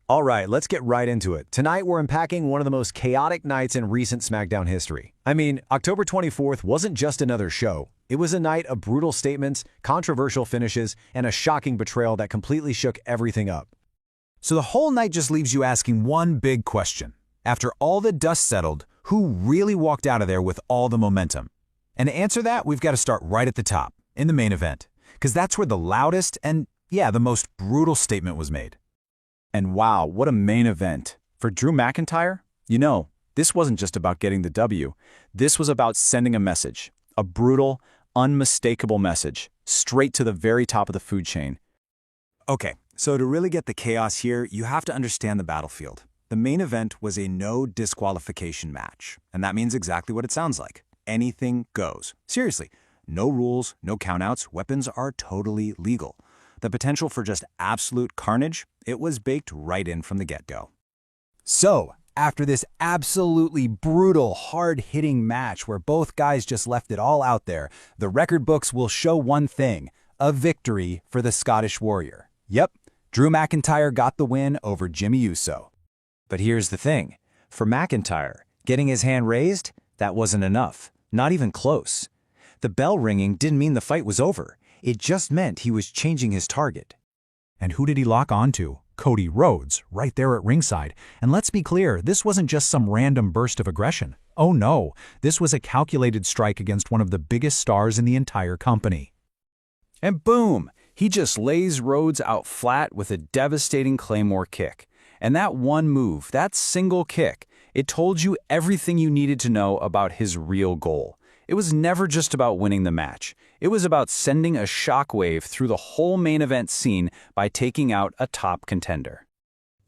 All right, let's get right into it. Tonight, we're unpacking one of the most chaotic nights in recent SmackDown history. I mean, October 24th wasn't just another show. It was a night of brutal statements, controversial finishes, and a shocking betrayal that completely shook everything up. So the whole night just leaves you asking one big question. After all the dust settled, who really walked out of there with all the momentum? And to answer that, we've got to start right at the top, in the main event. Because that's where the loudest and, yeah, the most brutal statement was made. And wow, what a main event. For Drew McIntyre, this wasn't just about getting the W. This was about sending a message. A brutal, unmistakable message, straight to the very top of the food chain. Okay, so to really get the chaos here, you have to understand the battlefield. The main event was a no disqualification match. And that means exactly what it sounds like. Anything goes. Seriously, no rules, no countouts, weapons are totally legal. The potential for just absolute carnage, it was baked right in from the get-go. So, after this absolutely brutal, hard-hitting match where both guys just left it all out there, the record books will show one thing, a victory for the Scottish Warrior. Yep, Drew McIntyre got the win over Jimmy Uso. But here's the thing. For McIntyre, getting his hand raised, that wasn't enough. Not even close. The bell ringing didn't mean the fight was over. It just meant he was changing his target. And who did he lock onto? Cody Rhodes, right there at ringside. And let's be clear, this wasn't just some random burst of aggression. Oh no, this was a calculated strike against one of the biggest stars in the entire company. And boom, he just lays Rhodes out flat with a devastating Claymore kick. And that one move, that single kick, it told you everything you needed to know about his real goal. It was never just about winning the match. It was about sending a shockwave through the whole main event scene by taking out a top contender.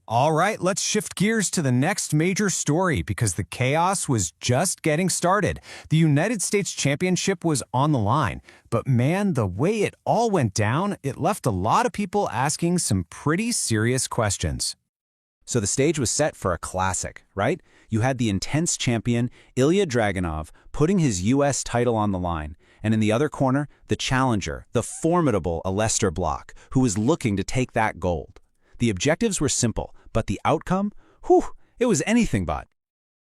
All right, let's shift gears to the next major story because the chaos was just getting started. The United States Championship was on the line, but man, the way it all went down, it left a lot of people asking some pretty serious questions. So the stage was set for a classic, right? You had the intense champion, Ilya Dragunov, putting his U.S. title on the line. And in the other corner, the challenger, the formidable Aleister Black, who was looking to take that gold. The objectives were simple, but the outcome? Whew, it was anything but.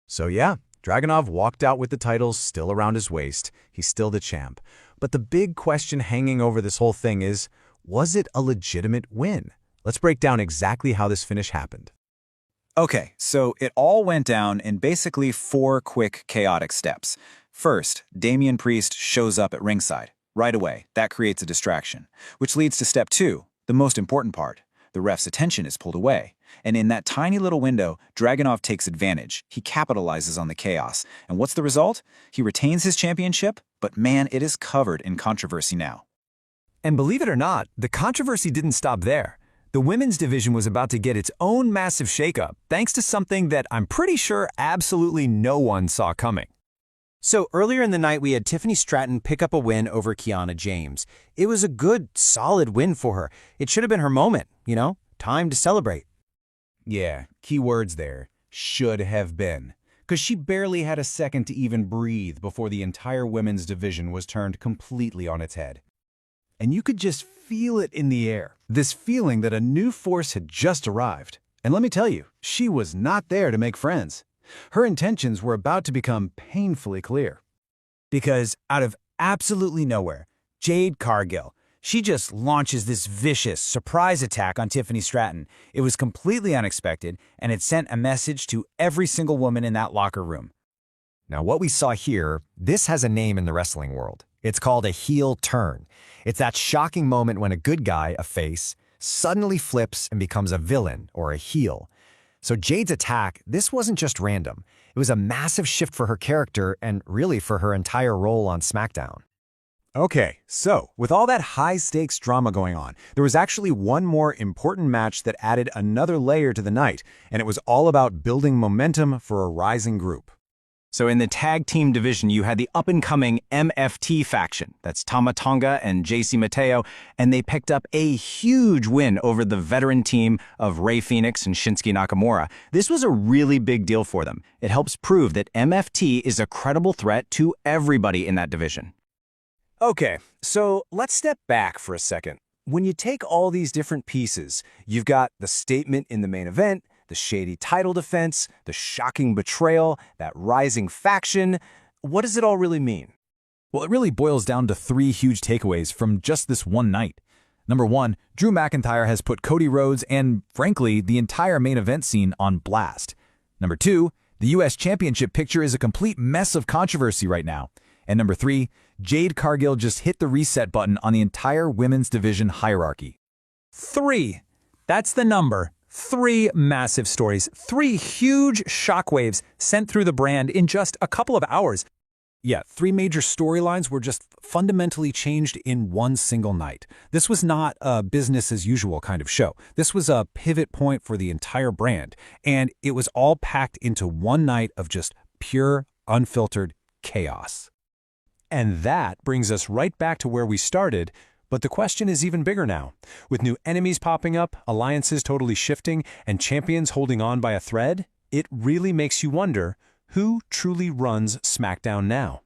So yeah, Dragunov walked out with the titles still around his waist. He's still the champ. But the big question hanging over this whole thing is, was it a legitimate win? Let's break down exactly how this finish happened. Okay, so it all went down in basically 4 quick, chaotic steps. First, Damian Priest shows up at ringside. Right away, that creates a distraction. Which leads to step 2, the most important part. The ref's attention is pulled away. And in that tiny little window, Dragunov takes advantage. He capitalizes on the chaos. And what's the result? He retains his championship, but man, it is covered in controversy now. And believe it or not, the controversy didn't stop there. The women's division was about to get its own massive shakeup, thanks to something that I'm pretty sure absolutely no one saw coming. So earlier in the night, we had Tiffany Stratton pick up a win over Kiana James. It was a good, solid win for her. It should have been her moment, time to celebrate. Yeah, key words there, should have been. Because she barely had a second to even breathe before the entire women's division was turned completely on its head. And you could just feel it in the air, this feeling that a new force had just arrived. And let me tell you, she was not there to make friends. Her intentions were about to become painfully clear. Because out of absolutely nowhere, Jade Cargill, she just launches this vicious surprise attack on Tiffany Stratton. It was completely unexpected, and it sent a message to every single woman in that locker room. Now, what we saw here, this has a name in the wrestling world. It's called a heel turn. It's that shocking moment when a good guy, a face, suddenly flips and becomes a villain or a heel. So Jade's attack, this wasn't just random. It was a massive shift for her character and really for her entire role on SmackDown. Okay, so with all that high-stakes drama going on, there was actually one more important match that added another layer to the night, and it was all about building momentum for a rising group. So in the tag team division, you had the up-and-coming MFT faction. That's Tama Tonga and JC Mateo, and they picked up a huge win over the veteran team of Rey Fenix and Shinsuke Nakamura. This was a really big deal for them. It helps prove that MFT is a credible threat to everybody in that division. Okay, so let's step back for a second. When you take all these different pieces, you've got the statement in the main event, the shady title defense, the shocking betrayal, that rising faction. What does it all really mean? Well, it really boils down to three huge takeaways from just this one night. Number one, Drew McIntyre has put Cody Rhodes and, frankly, the entire main event scene on blast. Number two, the U.S. Championship picture is a complete mess of controversy right now. And number three, Jade Cargill just hit the reset button on the entire women's division hierarchy. 3. That's the number. 3 massive stories, 3 huge shockwaves sent through the brand in just a couple of hours. Yeah, 3 major storylines were just fundamentally changed in one single night. This was not a business-as-usual kind of show. This was a pivot point for the entire brand, and it was all packed into one night of just pure, unfiltered chaos. And that brings us right back to where we started, but the question is even bigger now. With new enemies popping up, alliances totally shifting, and champions holding on by a thread, it really makes you wonder, who truly runs SmackDown now?